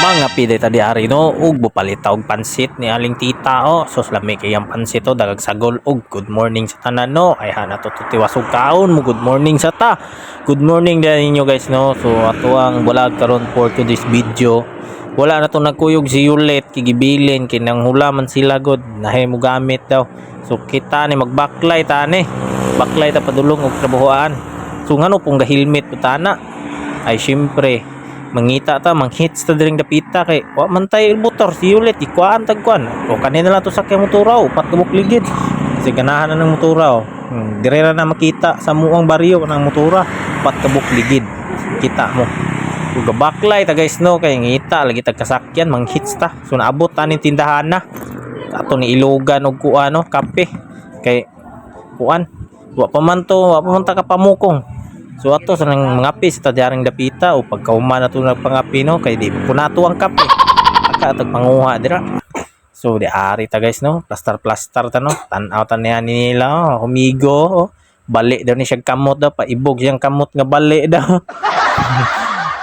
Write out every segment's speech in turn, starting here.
Mga piday tadi ari no ug bupalita og pansit ni aling tita so lami kay ang pansit dagag sagol ug good morning sa tanan no ay hana to tiwasog kaon mo good morning sa ta. Good morning din ninyo guys no. So ato ang bulag karon for today's video. Wala na to nagkuyog si Yulet kigibilin kinang hulaman sila god nahay mo gamit daw. So kita ni mag-backlight ani. Backlight ta padulong og trabahoan. So ngano pong helmet utana ay syempre mangita ta manghits ta diring dapita kay wa man tay motor si Yulet ikuan tagkuan o kanina lang to sakya motoraw upat kabuk ligid kasi ganahan na ng motoraw dire na makita sa muang baryo ng motora upat kabuk ligid kita mo ug backlight ta guys no kay ngita lagi tag kasakyan manghits ta so naabot ta ning tindahan na ato ni ilogan og kuan no kape kay kuan wa pa man ta kapamukong. So ato sa nang mga pis ta diaring dapita o pagkauma na to nagpangapi no kay di po nato ang kape. Aka tag panguha dira. So di ari ta guys no, plaster ta no. Tan-aw ta niya nila humigo. Bali daw ni siya kamot daw paibog siyang kamot nga bali daw.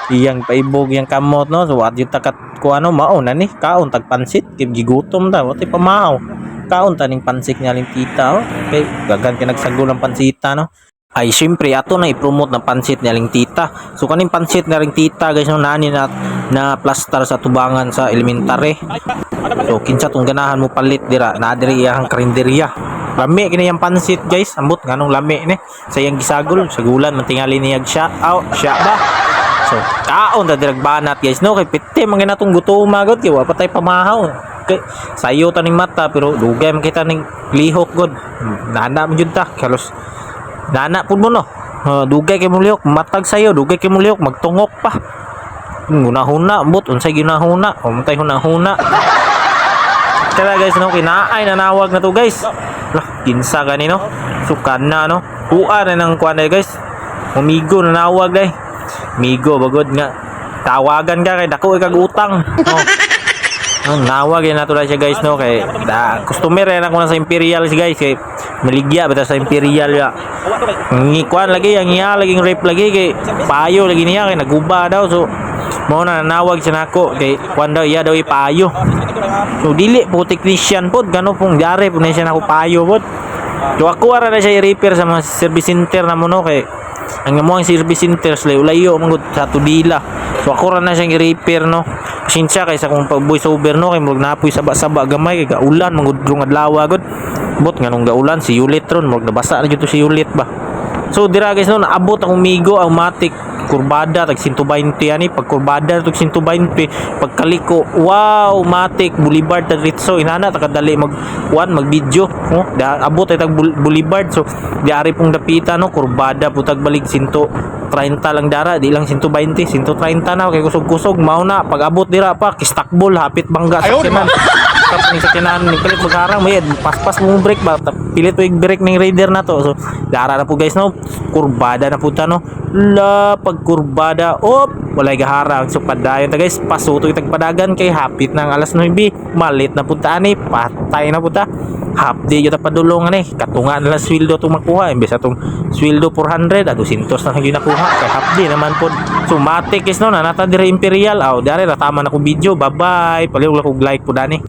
Iyang paibog yang kamot no. So at yung takat ko ano mao na ni kaon tag pansit kay gigutom ta wati pa mao. Kaon ta ning pansit niya ling tita okay gagan ka nagsagol ang pansita no. Ay syempre ato na i-promote ng pansit ni aling tita. So kaning pansit ni aling tita guys no nani na plaster sa tubangan sa elementary. So kinsa tong ganahan mo palit dira na diri iyang karinderya. Lami kini yang pansit guys. Ambot nganong lami ni. Sayang gisagol sagulan man tingali niyag siya. Siya ba? So kaon ta dirag banat guys no kay pite man natong gutuma gud kay wa pa tay pamahaw. Kay sayo ta ning mata pero dugay man kita ning lihok gud. Nana man jud ta kalos nana pud mo no. Dugay kay mo lihok matag sayo dugay kay mo lihok magtungok pa. Hunahuna ambot unsay ginahuna untay hunahuna. Kaya guys no kinaay nanawag na to guys. Lah kinsa gani no. Sukan na no. Kuan na nang kuan guys. Humigo nanawag day. Migo bagod nga tawagan ka kay dako kag utang. Nawag yan nato na siya guys no kay customer yan ako na sa Imperial guys kay maligya bata sa Imperial ya. Ngikuan lagi yang iya lagi rape lagi kay payo lagi niya kay naguba daw so mo na nanawag siya nako kay kuan daw iya daw ipayo. So dili po technician pod gano pong diare po na siya nako payo pod. So ako ara na siya i-repair sa mga service center na mo no kay ang mo ang service center ulayo mangud sa Tudila. So ako ra na siya i-repair no. Pasensya kay sa kung pag-voice over no kay murag napoy saba-saba gamay kay gaulan mangudrong adlaw gud. Bot nganong gaulan si Yulit ron murag nabasa na jud to si Yulit ba. So dira guys no naabot ang umigo ang matik kurbada tag 120 ani pag kurbada tag 120 pagkaliko wow matik boulevard tag ritso inana ta kadali mag video abot ay tag boulevard so diari pong dapita no kurbada putag balik 130 lang dara di lang 120 130 na kay kusog-kusog mao na pag abot dira pa kistakbol hapit bangga sa kinan tapos sa kinan ni pilit magharang may paspas mo break ba pilit mo i-break ning rider na to so dara na po guys no kurbada na puta no la pag kurbada walay gaharang so padayon ta guys pasuto itag padagan kay hapit ng alas 9 malit na punta ani patay na punta half day yung padulong ani katunga na lang sweldo itong makuha imbes atong sweldo 400 at 200 na lang ginakuha kay half day naman po so matik guys no nanata dire Imperial dari ratama na ko video bye bye paliw lang kog like po dani.